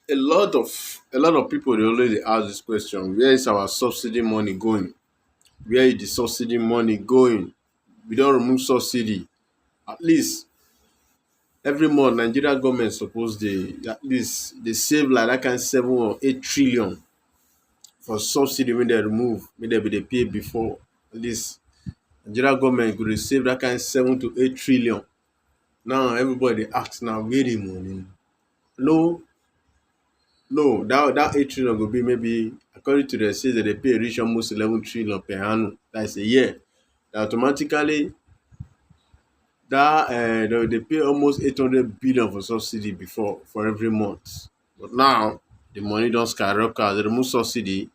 a lot of people dey always dey ask this question: where is our subsidy money going? Where is the subsidy money going? We don remove subsidy. At least every month Nigeria government suppose dey at least dey save like that kind 7 or 8 trillion for subsidy wey dem remove, wey dem bin dey pay before. At least Nigeria government go dey save that kind 7 to 8 trillion. Now everybody dey ask now, where the money? No, no, that 8 trillion go be maybe, according to dem say dem dey pay reach almost 11 trillion per annum. That is a year. Automatically that dem dey pay almost 800 billion for subsidy before, for every month. But now the money don skyrocket. Dem remove subsidy.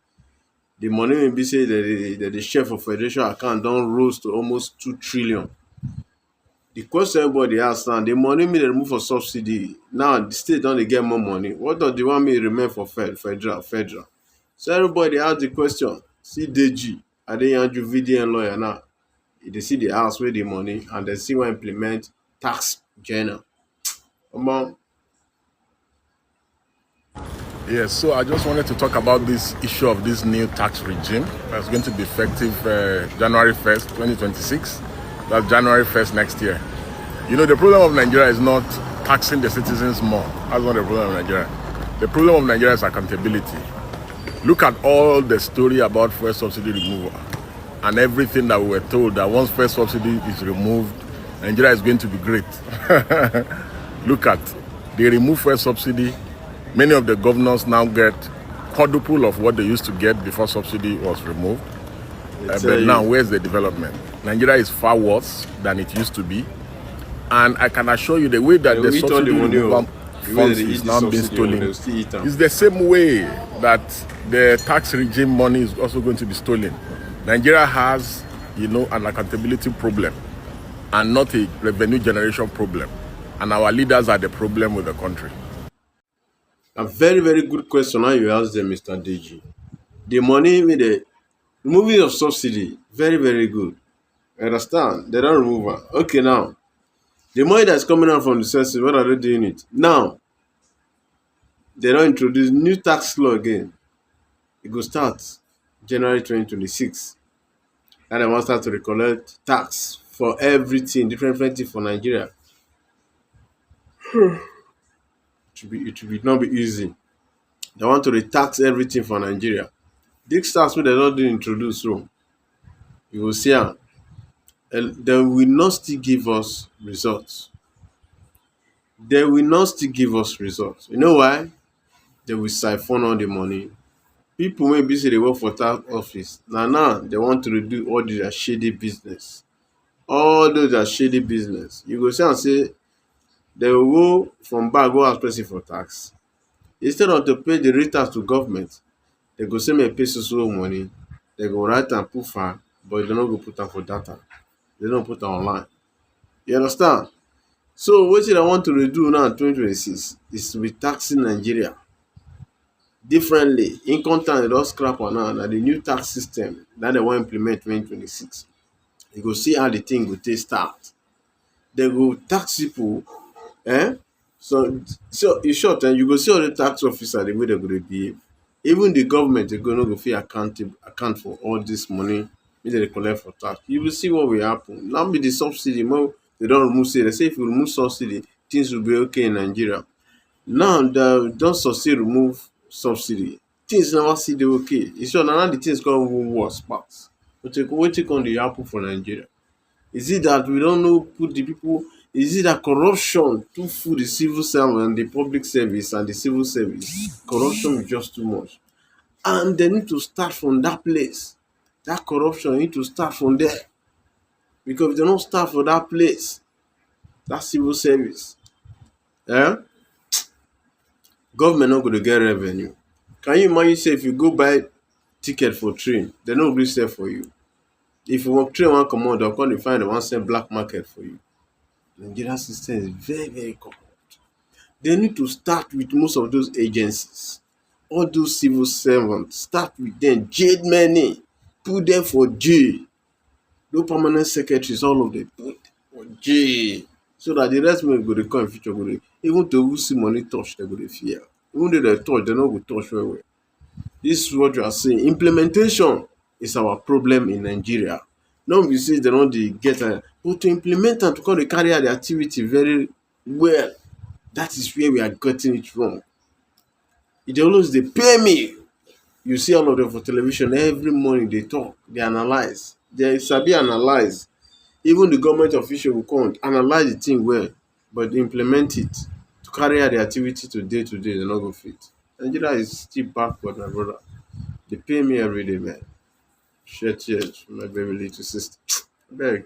The money wey be say dem dey share for federation account don rose to almost 2 trillion. The question everybody dey ask now: the money wey dem remove for subsidy, now the state don dey get more money. What of the one wey remain for federal? So everybody dey ask the question. See Deji Adeyanju, VDN lawyer now, e dey see the house wey the money, and dem still wan implement tax journal. Omo, Yes, so I just wanted to talk about this issue of this new tax regime that's going to be effective January 1st, 2026. That's January 1st next year. You know, the problem of Nigeria is not taxing the citizens more. That's not the problem of Nigeria. The problem of Nigeria is accountability. Look at all the story about fuel subsidy removal and everything that we were told that once fuel subsidy is removed, Nigeria is going to be great. Look at, they remove fuel subsidy. Many of the governors now get quadruple of what they used to get before subsidy was removed. But now, where's the development? Nigeria is far worse than it used to be. And I can assure you the way that the subsidy removal funds is now being stolen is the same way that the tax regime money is also going to be stolen. Nigeria has, an accountability problem and not a revenue generation problem. And our leaders are the problem with the country. a very very good question how you ask them, Mr. Deji. The money wey the removing of subsidy, very very good. You understand? They don remove am. Okay, now the money that's coming out from the subsidy, what are they doing it? Now they don introduce new tax law again. E go start January 2026. And dem wan start to recollect tax for everything, different thing for Nigeria. It will not be easy. They want to re-tax everything for Nigeria. Dis tax wey dem don do introduce so, you go see am, dem will not still give us results. Dem will not still give us results. You know why? Dem will siphon all the money. People wey be say dey work for tax office, na now dem want to redo all their shady business. All those their shady business. You go see am say dem go go from back go ask person for tax. Instead of to pay the real tax to government, dem go say make pay so so money. Dem go write am put far, but dem no go put am for data. Dem no put am online. You understand? So wetin dem want to redo now in 2026 is to be taxing Nigeria differently. Income tax dem don scrap am now. Na the new tax system na dem wan implement 2026. You go see how the thing go take start. Dem go tax people. So in short, you go see all the tax officer the way dem go dey behave. Even the government no go fit account for all this money wey dem dey collect for tax. You will see what will happen. Now be the subsidy more they don remove. Say they say if you remove subsidy, things will be okay in Nigeria. Now dem don succeed remove subsidy, things never still dey okay. In short, na now the things come even worse pass. Wetin come dey happen for Nigeria? Is it that we don no put the people? Is it that corruption too full the civil servant and the public service and the civil service? Corruption is just too much. And they need to start from that place. That corruption need to start from there. Because if they don't start from that place, that civil service, government not going to get revenue. Can you imagine say if you go buy ticket for train, they no gree sell for you. If you walk train wan comot, they'll come to find one sell black market for you. Nigeria system is very very corrupt. They need to start with most of those agencies, all those civil servants. Start with them, jail many, put them for jail. No permanent secretaries, all of them put for jail, so that the rest men go dey come in future go dey, even to who see money touch, they go dey fear. Even though they touch, they no go touch well well. This is what you are saying. Implementation is our problem in Nigeria. No be say they no dey get am, but to implement am to come dey carry out the activity very well, that is where we are getting it wrong. E dey always dey pain me. You see all of them for television every morning dey talk, dey analyse. They sabi analyse. Even the government official go come analyse the thing well, but implement it to carry out the activity today they no go fit. Nigeria is still backward, my brother. Dey pain me every day, man. Shed tears for my baby little sister. Abeg.